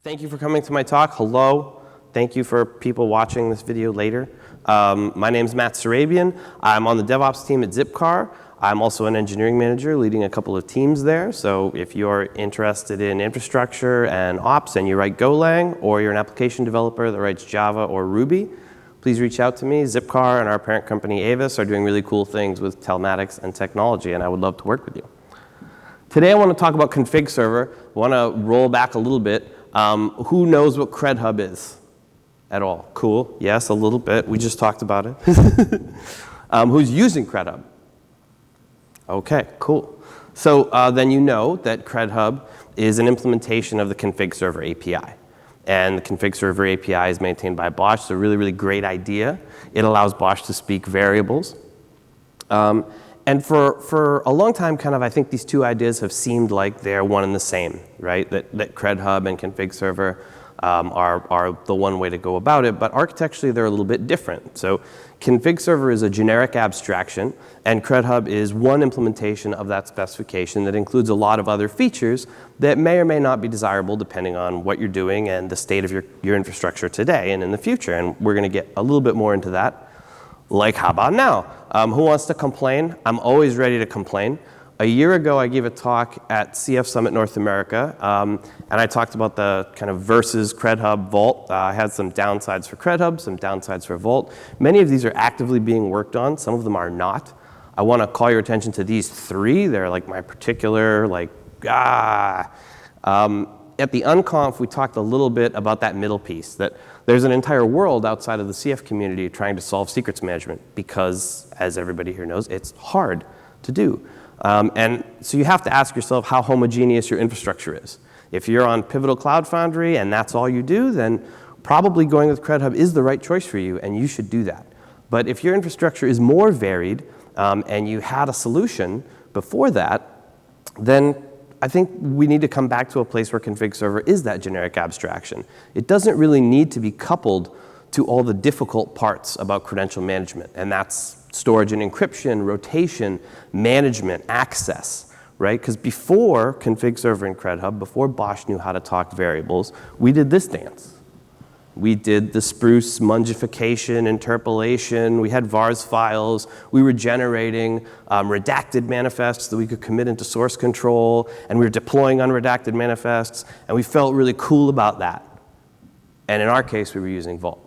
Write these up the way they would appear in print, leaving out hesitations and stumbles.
Thank you for coming to my talk. Hello. Thank you for people watching this video later. My name is Matt Surabian. I'm on the DevOps team at Zipcar. I'm also an engineering manager leading a couple of teams there. So if you're interested in infrastructure and ops and you write Golang, or you're an application developer that writes Java or Ruby, please reach out to me. Zipcar and our parent company Avis are doing really cool things with telematics and technology, and I would love to work with you. Today I want to talk about config server. I want to roll back a little bit. Who knows what Credhub is at all? Cool. Yes, a little bit. We just talked about it. Who's using Credhub? Okay, cool. So then you know that Credhub is an implementation of the config server API. And the config server API is maintained by Bosh. It's a really, really great idea. It allows Bosh to speak variables. And for a long time, I think these two ideas have seemed like they're one and the same, right? That Credhub and config server are the one way to go about it, but architecturally they're a little bit different. So config server is a generic abstraction, and Credhub is one implementation of that specification that includes a lot of other features that may or may not be desirable depending on what you're doing and the state of your infrastructure today and in the future. And we're going to get a little bit more into that. Like, how about now? Who wants to complain? I'm always ready to complain. A year ago, I gave a talk at CF Summit North America, and I talked about the kind of versus Credhub Vault. I had some downsides for Credhub, some downsides for Vault. Many of these are actively being worked on. Some of them are not. I want to call your attention to these three. They're like my particular, At the Unconf, we talked a little bit about that middle piece, that there's an entire world outside of the CF community trying to solve secrets management because, as everybody here knows, it's hard to do. And so you have to ask yourself how homogeneous your infrastructure is. If you're on Pivotal CloudFoundry and that's all you do, then probably going with Credhub is the right choice for you, and you should do that. But if your infrastructure is more varied and you had a solution before that, then I think we need to come back to a place where config server is that generic abstraction. It doesn't really need to be coupled to all the difficult parts about credential management, and that's storage and encryption, rotation, management, access, right? Because before config server and Credhub, before Bosh knew how to talk variables, we did this dance. We did the spruce mungification, interpolation. We had vars files. We were generating redacted manifests that we could commit into source control. And we were deploying unredacted manifests. And we felt really cool about that. And in our case, we were using Vault.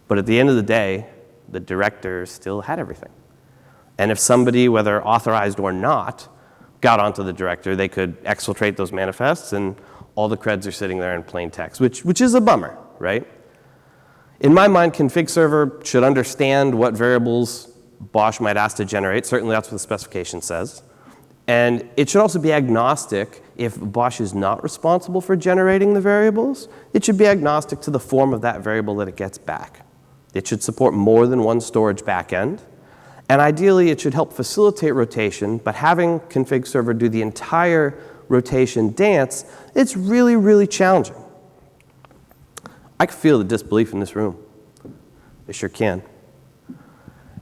But at the end of the day, the director still had everything. And if somebody, whether authorized or not, got onto the director, they could exfiltrate those manifests, and all the creds are sitting there in plain text, which is a bummer. Right? In my mind, config server should understand what variables Bosh might ask to generate. Certainly that's what the specification says. And it should also be agnostic if Bosh is not responsible for generating the variables. It should be agnostic to the form of that variable that it gets back. It should support more than one storage backend. And ideally, it should help facilitate rotation, but having config server do the entire rotation dance, it's really, really challenging. I can feel the disbelief in this room. I sure can. And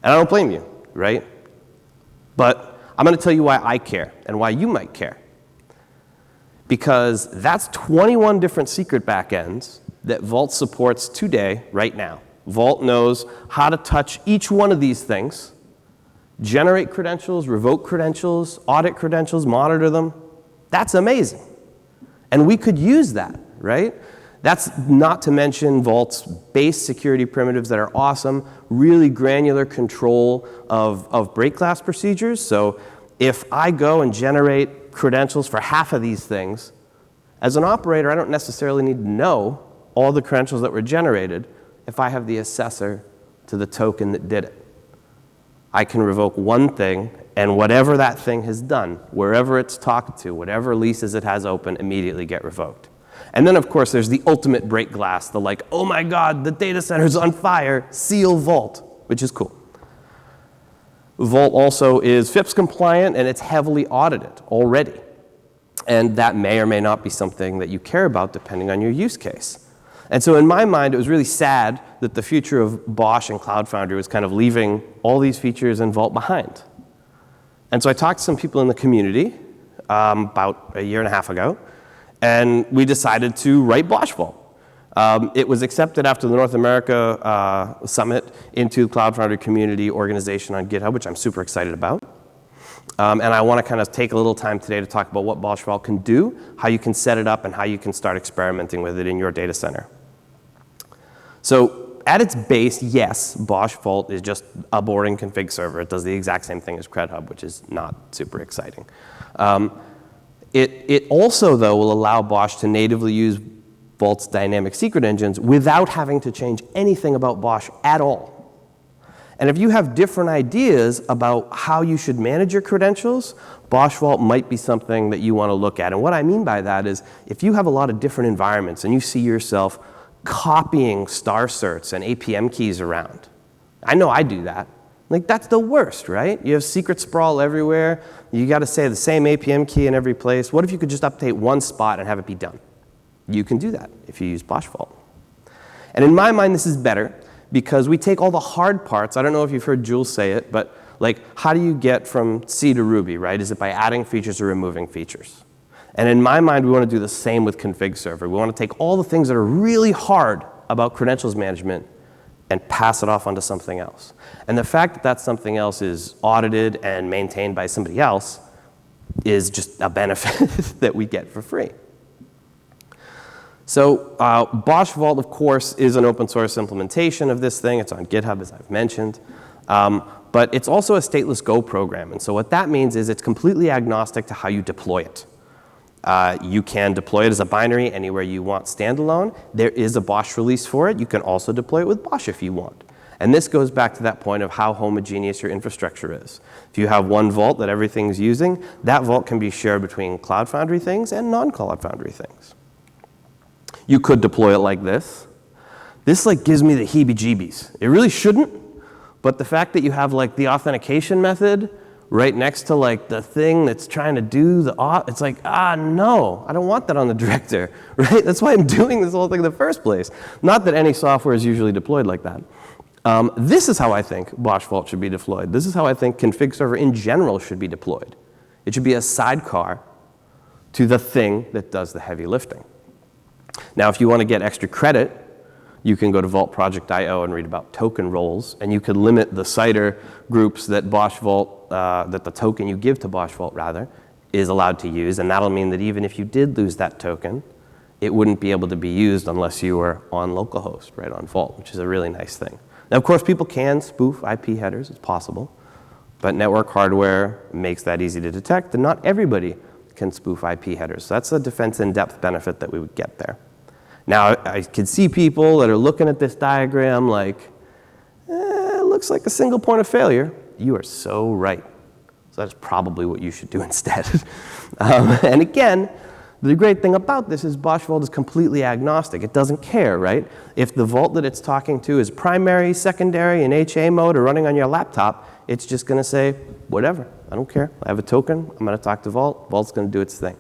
I don't blame you, right? But I'm going to tell you why I care and why you might care. Because that's 21 different secret backends that Vault supports today, right now. Vault knows how to touch each one of these things, generate credentials, revoke credentials, audit credentials, monitor them. That's amazing. And we could use that, right? That's not to mention Vault's base security primitives that are awesome, really granular control of break glass procedures. So if I go and generate credentials for half of these things, as an operator, I don't necessarily need to know all the credentials that were generated if I have the assessor to the token that did it. I can revoke one thing, and whatever that thing has done, wherever it's talked to, whatever leases it has open, immediately get revoked. And then, of course, there's the ultimate break glass, the oh my God, the data center's on fire, seal Vault, which is cool. Vault also is FIPS compliant, and it's heavily audited already. And that may or may not be something that you care about depending on your use case. And so in my mind, it was really sad that the future of Bosh and CloudFoundry was kind of leaving all these features in Vault behind. And so I talked to some people in the community about a year and a half ago, And we decided to write bosh-vault. It was accepted after the North America Summit into the CloudFoundry community organization on GitHub, which I'm super excited about. And I want to kind of take a little time today to talk about what bosh-vault can do, how you can set it up, and how you can start experimenting with it in your data center. So at its base, yes, bosh-vault is just a boring config server. It does the exact same thing as Credhub, which is not super exciting. It also, though, will allow Bosh to natively use Vault's dynamic secret engines without having to change anything about Bosh at all. And if you have different ideas about how you should manage your credentials, bosh-vault might be something that you want to look at. And what I mean by that is if you have a lot of different environments and you see yourself copying star certs and APM keys around, I know I do that. Like, that's the worst, right? You have secret sprawl everywhere. You got to say the same APM key in every place. What if you could just update one spot and have it be done? You can do that if you use bosh-vault. And in my mind, this is better because we take all the hard parts. I don't know if you've heard Jules say it, but like, how do you get from C to Ruby, right? Is it by adding features or removing features? And in my mind, we want to do the same with config server. We want to take all the things that are really hard about credentials management and pass it off onto something else. And the fact that that something else is audited and maintained by somebody else is just a benefit that we get for free. So bosh-vault, of course, is an open source implementation of this thing. It's on GitHub, as I've mentioned. But it's also a stateless Go program. And so what that means is it's completely agnostic to how you deploy it. You can deploy it as a binary anywhere you want standalone. There is a Bosh release for it. You can also deploy it with Bosh if you want. And this goes back to that point of how homogeneous your infrastructure is. If you have one vault that everything's using, that vault can be shared between CloudFoundry things and non-CloudFoundry things. You could deploy it like this. This like gives me the heebie-jeebies. It really shouldn't, but the fact that you have like the authentication method right next to like the thing that's trying to do the it's like, no, I don't want that on the director, right? That's why I'm doing this whole thing in the first place. Not that any software is usually deployed like that. This is how I think bosh-vault should be deployed. This is how I think config server in general should be deployed. It should be a sidecar to the thing that does the heavy lifting. Now, if you want to get extra credit, you can go to vaultproject.io and read about token roles, and you can limit the CIDR groups that bosh-vault, that the token you give to bosh-vault, rather, is allowed to use, and that'll mean that even if you did lose that token, it wouldn't be able to be used unless you were on localhost, right, on Vault, which is a really nice thing. Now, of course, people can spoof IP headers. It's possible, but network hardware makes that easy to detect, and not everybody can spoof IP headers. So that's a defense in-depth benefit that we would get there. Now, I can see people that are looking at this diagram like, it looks like a single point of failure. You are so right. So that's probably what you should do instead. And again, the great thing about this is bosh-vault is completely agnostic. It doesn't care, right? If the vault that it's talking to is primary, secondary, in HA mode, or running on your laptop, it's just going to say, whatever. I don't care. I have a token. I'm going to talk to Vault. Vault's going to do its thing.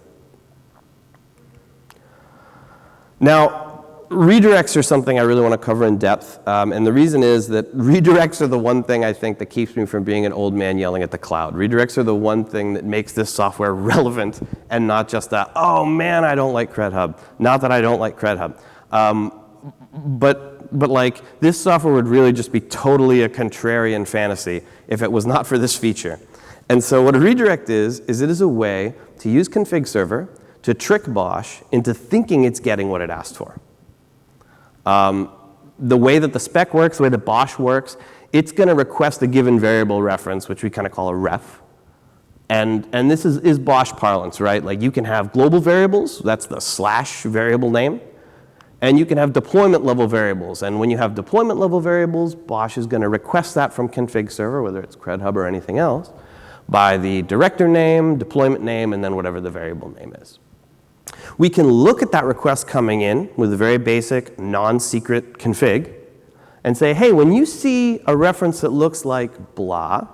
Now, redirects are something I really want to cover in depth. And the reason is that redirects are the one thing I think that keeps me from being an old man yelling at the cloud. Redirects are the one thing that makes this software relevant and not just a, oh man, I don't like Credhub. Not that I don't like Credhub. But like, this software would really just be totally a contrarian fantasy if it was not for this feature. And so what a redirect is it is a way to use config server to trick Bosh into thinking it's getting what it asked for. The way that the spec works, the way that Bosh works, it's going to request a given variable reference, which we kind of call a ref. And this is Bosh parlance, right? Like, you can have global variables, that's the / variable name, and you can have deployment level variables. And when you have deployment level variables, Bosh is going to request that from config server, whether it's Credhub or anything else, by the director name, deployment name, and then whatever the variable name is. We can look at that request coming in with a very basic, non-secret config and say, hey, when you see a reference that looks like blah,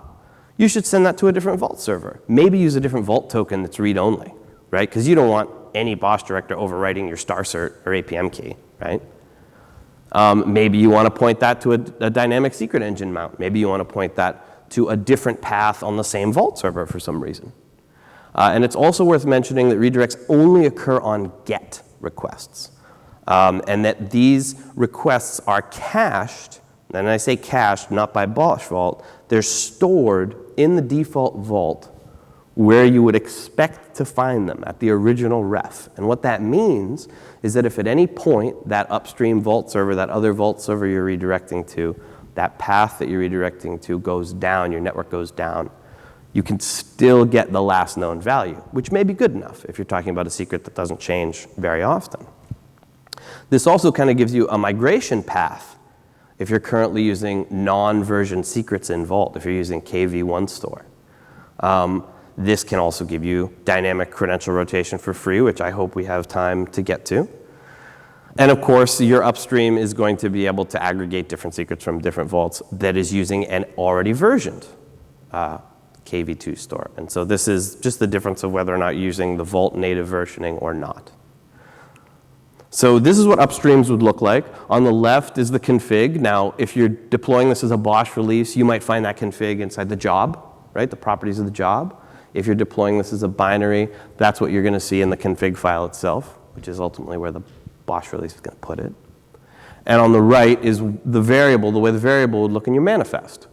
you should send that to a different Vault server. Maybe use a different Vault token that's read-only, right? Because you don't want any Bosh director overwriting your star cert or APM key, right? Maybe you want to point that to a dynamic secret engine mount. Maybe you want to point that to a different path on the same Vault server for some reason. And it's also worth mentioning that redirects only occur on GET requests. And that these requests are cached, and I say cached not by bosh-vault, they're stored in the default vault where you would expect to find them at the original ref. And what that means is that if at any point that upstream vault server, that other vault server you're redirecting to, that path that you're redirecting to goes down, your network goes down, you can still get the last known value, which may be good enough if you're talking about a secret that doesn't change very often. This also kind of gives you a migration path if you're currently using non-version secrets in Vault, if you're using KV1 store. This can also give you dynamic credential rotation for free, which I hope we have time to get to. And of course, your upstream is going to be able to aggregate different secrets from different vaults that is using an already versioned KV2 store. And so this is just the difference of whether or not you're using the Vault native versioning or not. So this is what upstreams would look like. On the left is the config. Now, if you're deploying this as a Bosh release, you might find that config inside the job, right? The properties of the job. If you're deploying this as a binary, that's what you're going to see in the config file itself, which is ultimately where the Bosh release is going to put it. And on the right is the variable, the way the variable would look in your manifest.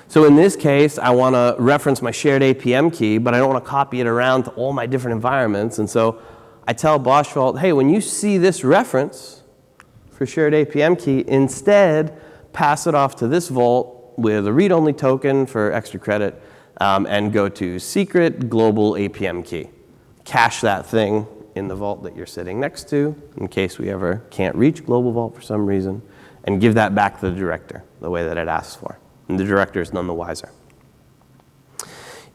So in this case, I want to reference my shared APM key, but I don't want to copy it around to all my different environments. And so I tell bosh-vault, hey, when you see this reference for shared APM key, instead pass it off to this vault with a read-only token for extra credit, and go to secret global APM key. Cache that thing in the vault that you're sitting next to in case we ever can't reach global vault for some reason, and give that back to the director the way that it asks for. And the director is none the wiser.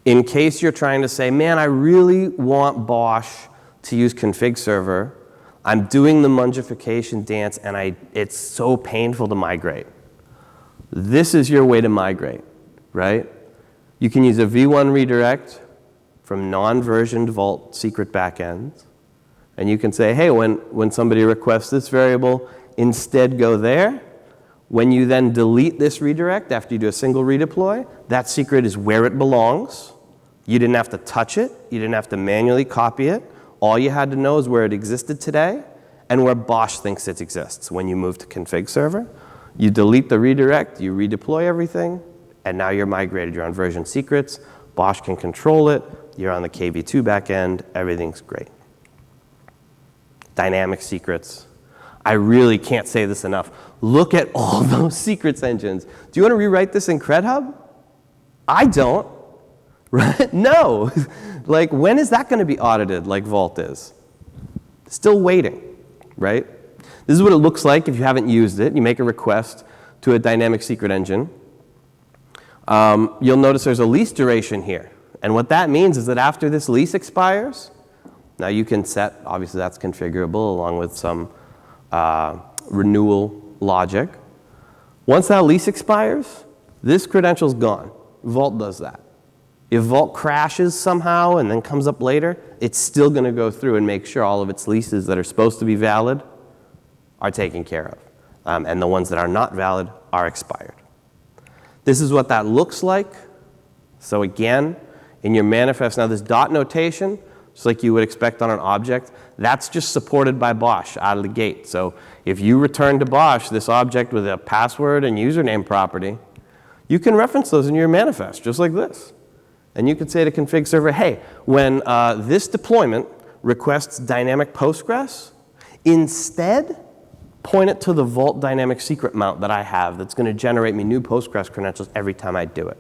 In case you're trying to say, man, I really want Bosh to use config server, I'm doing the mungification dance and it's so painful to migrate. This is your way to migrate, right? You can use a v1 redirect from non-versioned Vault secret backends, and you can say, hey, when somebody requests this variable, instead go there. When you then delete this redirect after you do a single redeploy, that secret is where it belongs. You didn't have to touch it. You didn't have to manually copy it. All you had to know is where it existed today and where Bosh thinks it exists. When you move to config server, you delete the redirect, you redeploy everything, and now you're migrated. You're on version secrets. Bosh can control it. You're on the KV2 backend. Everything's great. Dynamic secrets. I really can't say this enough. Look at all those secrets engines. Do you want to rewrite this in Credhub? I don't. Right? No. Like, when is that going to be audited like Vault is? Still waiting, right? This is what it looks like if you haven't used it. You make a request to a dynamic secret engine. You'll notice there's a lease duration here. And what that means is that after this lease expires, now you can set, obviously that's configurable along with some renewal logic. Once that lease expires, this credential's gone. Vault does that. If Vault crashes somehow and then comes up later, it's still going to go through and make sure all of its leases that are supposed to be valid are taken care of. And the ones that are not valid are expired. This is what that looks like. So again, in your manifest, now this dot notation, just like you would expect on an object, that's just supported by Bosh out of the gate. So if you return to Bosh this object with a password and username property, you can reference those in your manifest, just like this. And you can say to config server, hey, when this deployment requests dynamic Postgres, instead point it to the Vault dynamic secret mount that I have that's going to generate me new Postgres credentials every time I do it.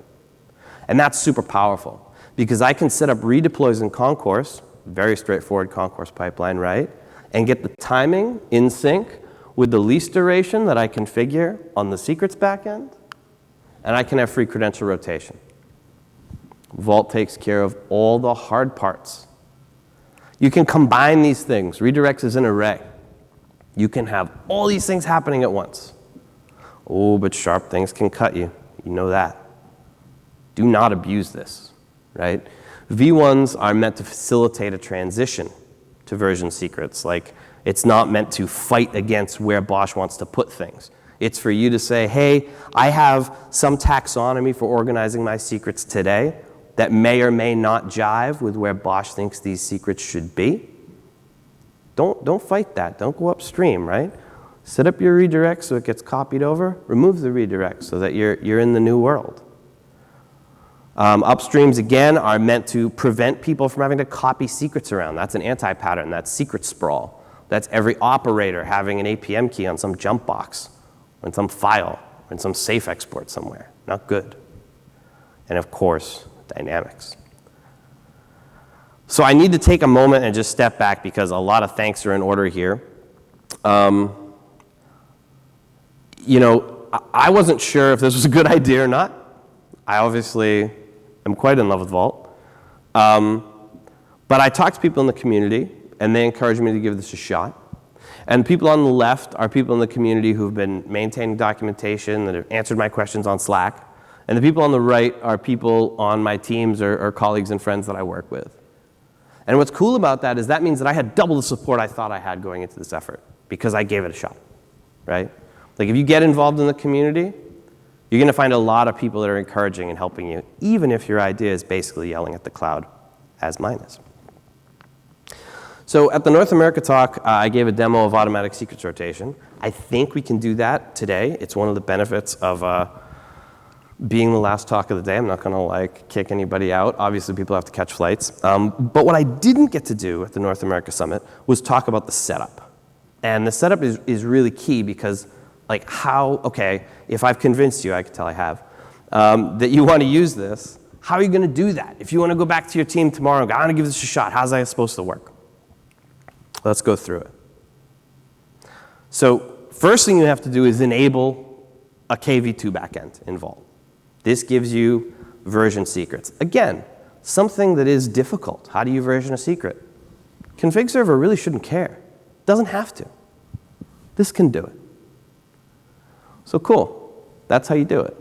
And that's super powerful because I can set up redeploys in Concourse, very straightforward Concourse pipeline, right? And get the timing in sync with the lease duration that I configure on the secrets backend, and I can have free credential rotation. Vault takes care of all the hard parts. You can combine these things. Redirects is an array. You can have all these things happening at once. Oh, but sharp things can cut you. You know that. Do not abuse this, right? V1s are meant to facilitate a transition to version secrets. Like, it's not meant to fight against where Bosh wants to put things. It's for you to say, hey, I have some taxonomy for organizing my secrets today. that may or may not jive with where Bosh thinks these secrets should be, don't fight that. Don't go upstream, right? Set up your redirect so it gets copied over. Remove the redirect so that you're in the new world. Upstreams, again, are meant to prevent people from having to copy secrets around. That's an anti-pattern. That's secret sprawl. That's every operator having an APM key on some jump box, or in some file, or in some safe export somewhere. Not good. And of course, dynamics. So I need to take a moment and just step back because a lot of thanks are in order here. I wasn't sure if this was a good idea or not. I obviously am quite in love with Vault. But I talked to people in the community, and they encouraged me to give this a shot. And people on the left are people in the community who've been maintaining documentation, that have answered my questions on Slack. And the people on the right are people on my teams or colleagues and friends that I work with. And what's cool about that is that means that I had double the support I thought I had going into this effort because I gave it a shot, right? Like if you get involved in the community, you're going to find a lot of people that are encouraging and helping you, even if your idea is basically yelling at the cloud, as mine is. So at the North America talk, I gave a demo of automatic secrets rotation. I think we can do that today. It's one of the benefits of being the last talk of the day. I'm not going to kick anybody out. Obviously, people have to catch flights. But what I didn't get to do at the North America Summit was talk about the setup. And the setup is really key because if I've convinced you, I can tell I have, that you want to use this, how are you going to do that? If you want to go back to your team tomorrow and go, I want to give this a shot, how's that supposed to work? Let's go through it. So first thing you have to do is enable a KV2 backend in Vault. This gives you version secrets. Again, something that is difficult. How do you version a secret? Config server really shouldn't care. Doesn't have to. This can do it. So cool. That's how you do it.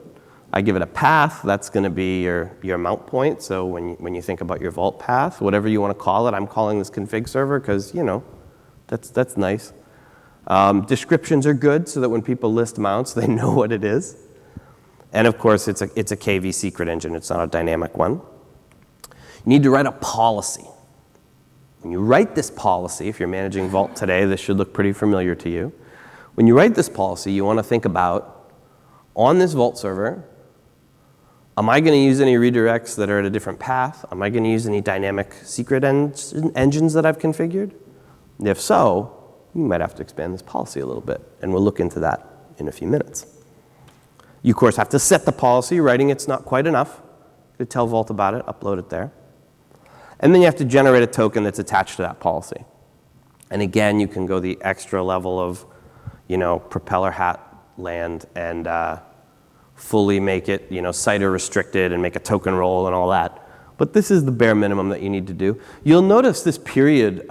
I give it a path. That's going to be your mount point. So when you think about your Vault path, whatever you want to call it, I'm calling this config server because, that's nice. Descriptions are good so that when people list mounts, they know what it is. And of course, it's a KV secret engine. It's not a dynamic one. You need to write a policy. When you write this policy, if you're managing Vault today, this should look pretty familiar to you. When you write this policy, you want to think about, on this Vault server, am I going to use any redirects that are at a different path? Am I going to use any dynamic secret engines that I've configured? And if so, you might have to expand this policy a little bit, and we'll look into that in a few minutes. You, of course, have to set the policy. Writing it's not quite enough. You tell Vault about it, upload it there. And then you have to generate a token that's attached to that policy. And again, you can go the extra level of, propeller hat land and fully make it, CIDR restricted and make a token role and all that. But this is the bare minimum that you need to do. You'll notice this period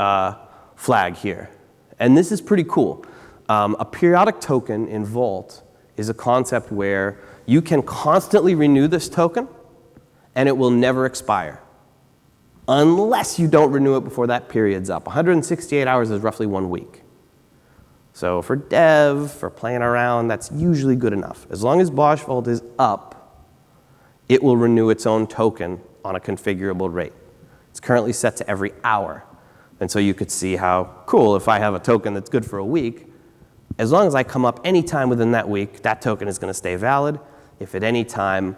flag here. And this is pretty cool. A periodic token in Vault is a concept where you can constantly renew this token and it will never expire unless you don't renew it before that period's up. 168 hours is roughly 1 week. So for dev, for playing around, that's usually good enough. As long as bosh-vault is up, it will renew its own token on a configurable rate. It's currently set to every hour. And so you could see how cool, if I have a token that's good for a week, as long as I come up any time within that week, that token is going to stay valid. If at any time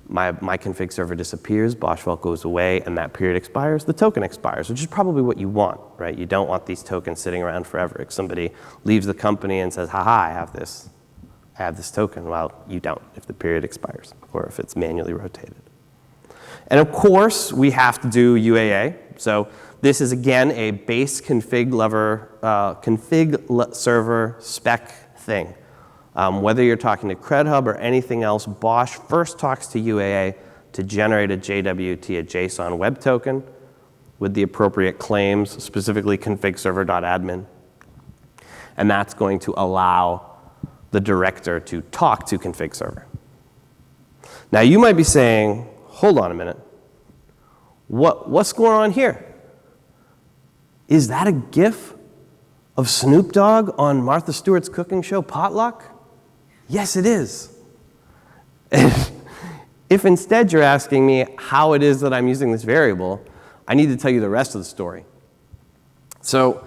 my config server disappears, bosh-vault goes away, and that period expires, the token expires, which is probably what you want, right? You don't want these tokens sitting around forever. If somebody leaves the company and says, haha, I have this token, well, you don't if the period expires or if it's manually rotated. And of course, we have to do UAA. So this is, again, a base config server spec thing. Whether you're talking to Credhub or anything else, Bosh first talks to UAA to generate a JWT, a JSON web token, with the appropriate claims, specifically config server.admin. And that's going to allow the director to talk to config server. Now, you might be saying, hold on a minute. What's going on here? Is that a GIF of Snoop Dogg on Martha Stewart's cooking show, Potluck? Yes, it is. If If instead you're asking me how it is that I'm using this variable, I need to tell you the rest of the story. So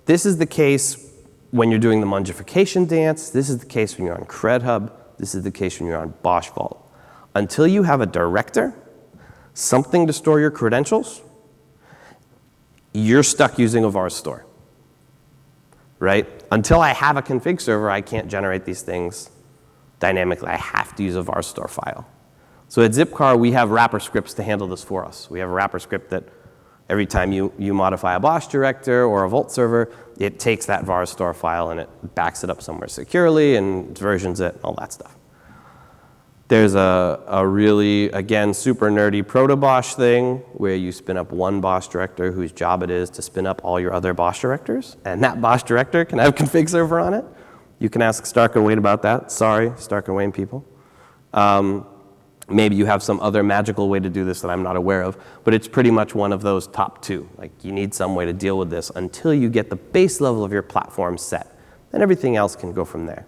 this is the case when you're doing the mungification dance. This is the case when you're on Credhub. This is the case when you're on bosh-vault. Until you have a director, something to store your credentials, you're stuck using a vars store, right? Until I have a config server, I can't generate these things dynamically. I have to use a vars store file. So at Zipcar, we have wrapper scripts to handle this for us. We have a wrapper script that every time you modify a Bosh director or a Vault server, it takes that vars store file and it backs it up somewhere securely and versions it, all that stuff. There's a really, again, super nerdy proto-Bosh thing where you spin up one Bosh director whose job it is to spin up all your other Bosh directors. And that Bosh director can have a config server on it. You can ask Stark and Wayne about that. Sorry, Stark and Wayne people. Maybe you have some other magical way to do this that I'm not aware of, but it's pretty much one of those top two. Like, you need some way to deal with this until you get the base level of your platform set. Then everything else can go from there.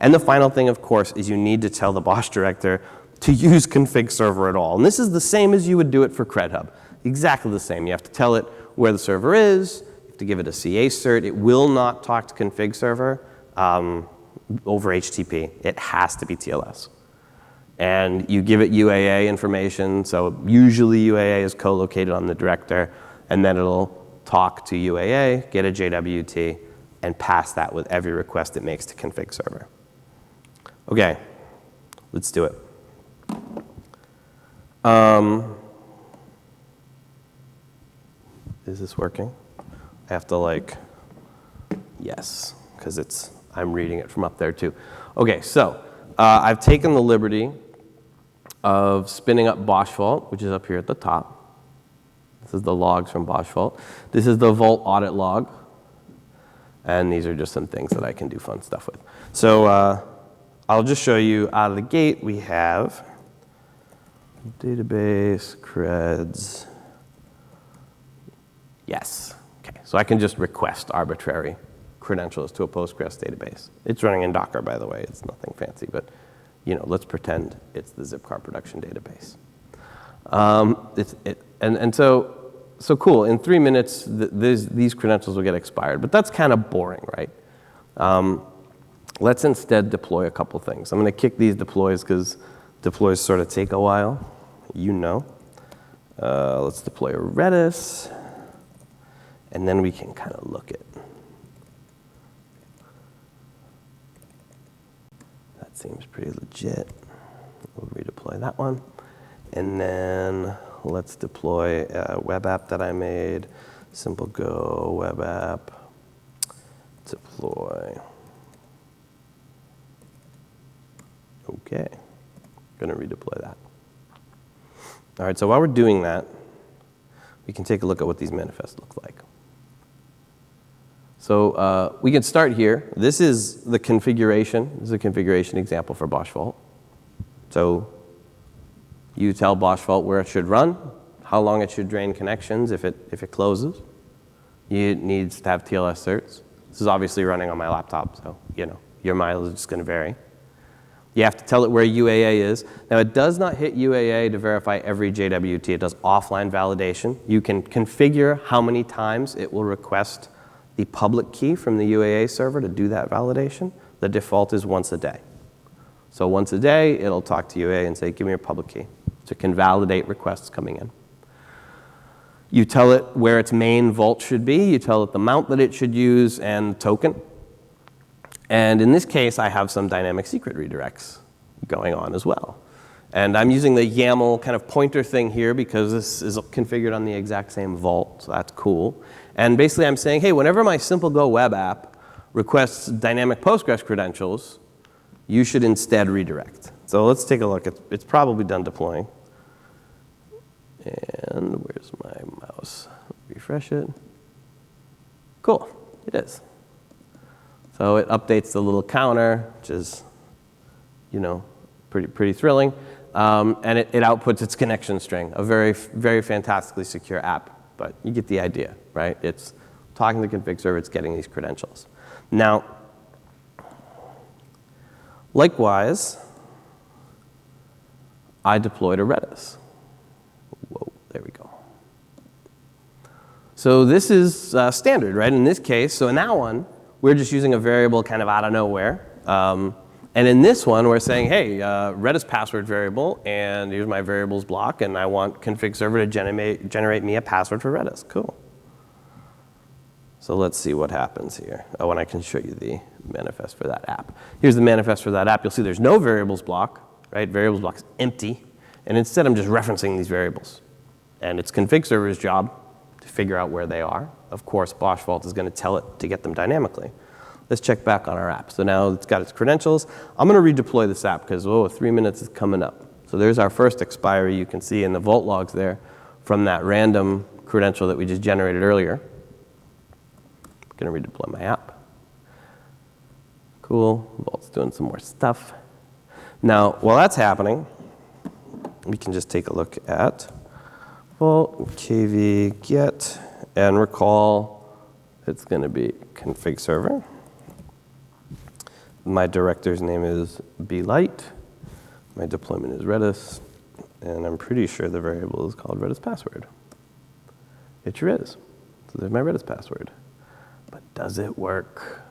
And the final thing, of course, is you need to tell the Bosh director to use config server at all. And this is the same as you would do it for Credhub. Exactly the same. You have to tell it where the server is. You have to give it a CA cert. It will not talk to config server over HTTP. It has to be TLS. And you give it UAA information. So usually UAA is co-located on the director. And then it'll talk to UAA, get a JWT, and pass that with every request it makes to config server. OK, let's do it. Is this working? I have to like, yes, because I'm reading it from up there too. OK, so I've taken the liberty of spinning up bosh-vault, which is up here at the top. This is the logs from bosh-vault. This is the Vault audit log. And these are just some things that I can do fun stuff with. So I'll just show you out of the gate. We have database, creds. Yes. OK, so I can just request arbitrary credentials to a Postgres database. It's running in Docker, by the way. It's nothing fancy. But let's pretend it's the Zipcar production database. So cool. In 3 minutes, these credentials will get expired. But that's kind of boring, right? Let's instead deploy a couple things. I'm going to kick these deploys because deploys sort of take a while. Let's deploy a Redis. And then we can kind of look at. That seems pretty legit. We'll redeploy that one. And then let's deploy a web app that I made. Simple Go web app. Deploy. OK. Going to redeploy that. All right, so while we're doing that, we can take a look at what these manifests look like. So we can start here. This is the configuration. This is a configuration example for bosh-vault. So you tell bosh-vault where it should run, how long it should drain connections if it closes. It needs to have TLS certs. This is obviously running on my laptop, so your mileage is going to vary. You have to tell it where UAA is. Now, it does not hit UAA to verify every JWT. It does offline validation. You can configure how many times it will request the public key from the UAA server to do that validation. The default is once a day. So once a day, it'll talk to UAA and say, give me your public key. So it can validate requests coming in. You tell it where its main vault should be. You tell it the mount that it should use and token. And in this case, I have some dynamic secret redirects going on as well. And I'm using the YAML kind of pointer thing here because this is configured on the exact same vault, so that's cool. And basically, I'm saying, hey, whenever my Simple Go web app requests dynamic Postgres credentials, you should instead redirect. So let's take a look. It's probably done deploying. And where's my mouse? Refresh it. Cool, it is. So it updates the little counter, which is, pretty thrilling. And it outputs its connection string, a very, very fantastically secure app. But you get the idea, right? It's talking to the config server. It's getting these credentials. Now, likewise, I deploy to Redis. Whoa, there we go. So this is standard, right? In this case, so in that one, we're just using a variable kind of out of nowhere. And in this one, we're saying, hey, Redis password variable, and here's my variables block, and I want config server to generate me a password for Redis. Cool. So let's see what happens here. Oh, and I can show you the manifest for that app. Here's the manifest for that app. You'll see there's no variables block, right? Variables block is empty. And instead, I'm just referencing these variables. And it's config server's job to figure out where they are. Of course, bosh-vault is going to tell it to get them dynamically. Let's check back on our app. So now it's got its credentials. I'm going to redeploy this app because, 3 minutes is coming up. So there's our first expiry. You can see in the vault logs there from that random credential that we just generated earlier. I'm going to redeploy my app. Cool. Vault's doing some more stuff. Now, while that's happening, we can just take a look at vault kv get and recall it's going to be config server. My director's name is blight. My deployment is Redis. And I'm pretty sure the variable is called Redis password. It sure is. So there's my Redis password. But does it work?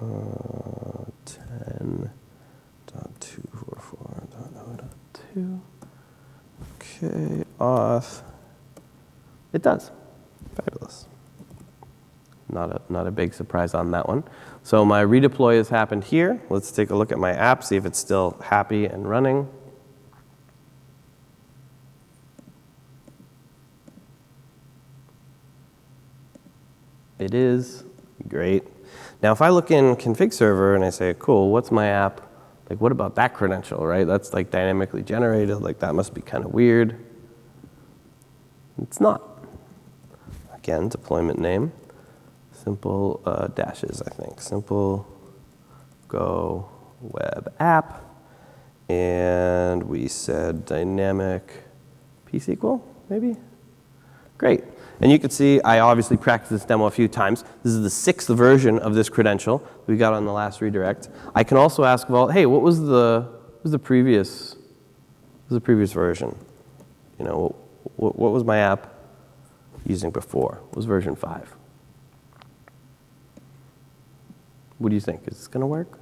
Uh, 10.244.0.2. Okay, auth. It does. Fabulous. Not a big surprise on that one. So my redeploy has happened here. Let's take a look at my app, see if it's still happy and running. It is. Great. Now, if I look in config server and I say, cool, what's my app? Like, what about that credential, right? That's like dynamically generated. Like, that must be kind of weird. It's not. Again, deployment name. Simple dashes, I think. Simple go web app. And we said dynamic pSQL, maybe? Great. And you can see I obviously practiced this demo a few times. This is the 6th version of this credential we got on the last redirect. I can also ask Vault, hey, what was the previous version? You know, what was my app using before? What was version 5? What do you think? Is this going to work?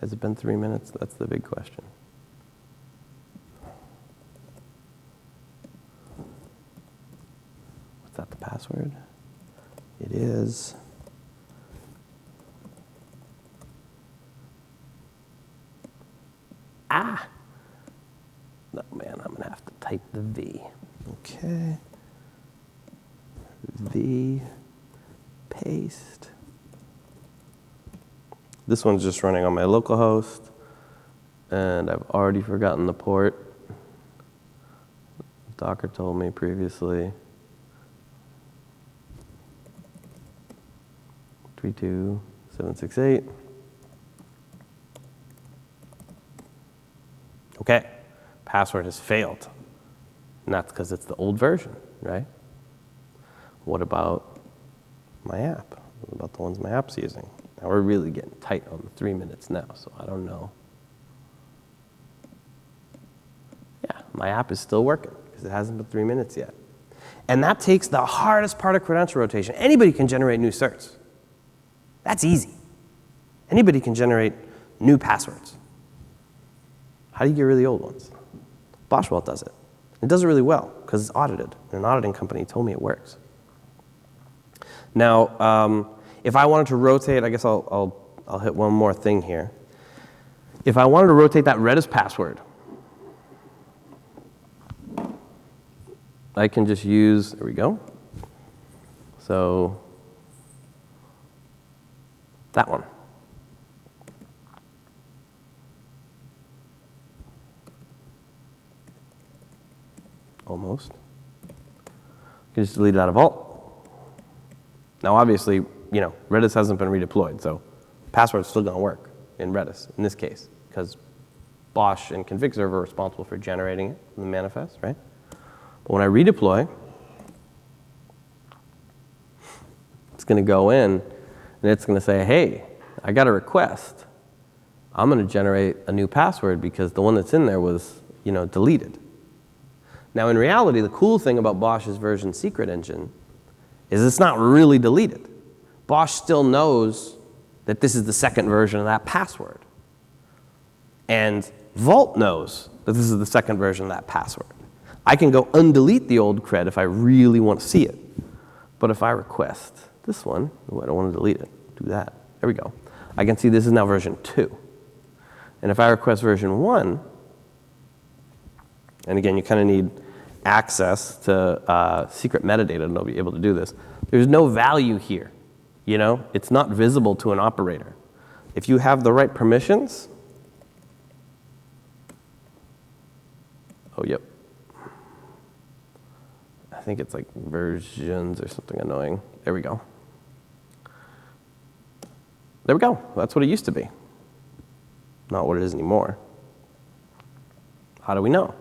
Has it been 3 minutes? That's the big question. Is that the password? It is. Ah! No, man, I'm going to have to type the V. Okay. V, paste. This one's just running on my local host, and I've already forgotten the port. Docker told me previously. 32768. Okay, password has failed. And that's because it's the old version, right? What about my app? What about the ones my app's using? Now we're really getting tight on the 3 minutes now, so I don't know. Yeah, my app is still working because it hasn't been 3 minutes yet. And that takes the hardest part of credential rotation. Anybody can generate new certs. That's easy. Anybody can generate new passwords. How do you get rid of the old ones? bosh-vault does it. It does it really well because it's audited. And an auditing company told me it works. Now, if I wanted to rotate, I guess I'll hit one more thing here. If I wanted to rotate that Redis password, I can just use, there we go. So that one. Almost. You can just delete it out of Vault. Now, obviously, Redis hasn't been redeployed, so password's still going to work in Redis in this case, because Bosh and config server are responsible for generating it in the manifest, right? But when I redeploy, it's going to go in, and and it's going to say, hey, I got a request. I'm going to generate a new password because the one that's in there was, deleted. Now, in reality, the cool thing about Bosh's version secret engine is it's not really deleted. Bosh still knows that this is the second version of that password. And Vault knows that this is the second version of that password. I can go undelete the old cred if I really want to see it. But if I request this one, I don't want to delete it, do that. There we go. I can see this is now version 2. And if I request version 1, and again, you kind of need access to secret metadata to be able to do this. There's no value here. It's not visible to an operator. If you have the right permissions, oh, yep. I think it's like versions or something annoying. There we go. There we go. That's what it used to be. Not what it is anymore. How do we know?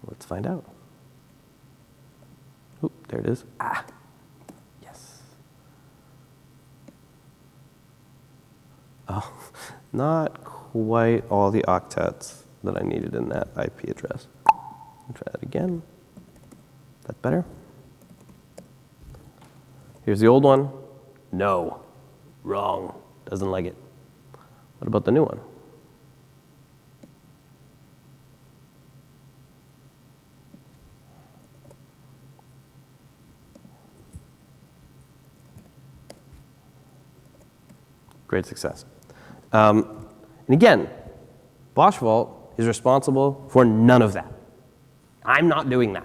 Let's find out. Oop, there it is. Ah, yes. Oh, not quite all the octets that I needed in that IP address. I'll try that again. That's better. Here's the old one. No, wrong. Doesn't like it. What about the new one? Great success. And again, bosh-vault is responsible for none of that. I'm not doing that.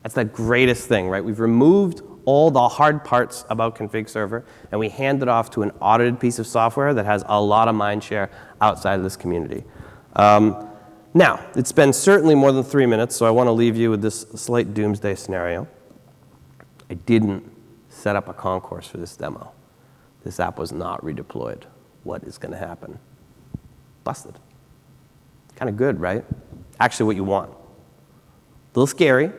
That's the greatest thing, right? We've removed all the hard parts about config server, and we hand it off to an audited piece of software that has a lot of mind share outside of this community. Now, it's been certainly more than 3 minutes, so I want to leave you with this slight doomsday scenario. I didn't set up a concourse for this demo. This app was not redeployed. What is going to happen? Busted. Kind of good, right? Actually, what you want. A little scary,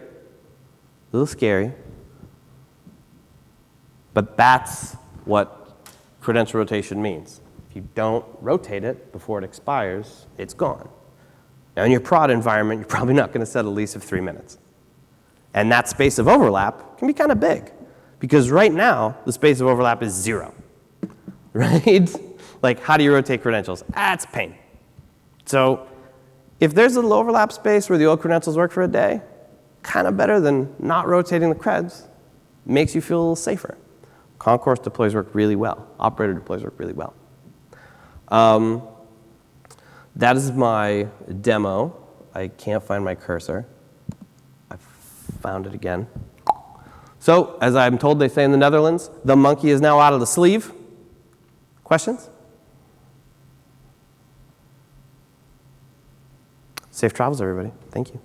but that's what credential rotation means. If you don't rotate it before it expires, it's gone. Now, in your prod environment, you're probably not going to set a lease of 3 minutes. And that space of overlap can be kind of big, because right now, the space of overlap is 0. Right? Like, how do you rotate credentials? It's a pain. So if there's a little overlap space where the old credentials work for a day, kind of better than not rotating the creds. Makes you feel a little safer. Concourse deploys work really well. Operator deploys work really well. That is my demo. I can't find my cursor. I found it again. So, as I'm told they say in the Netherlands, the monkey is now out of the sleeve. Questions? Safe travels, everybody. Thank you.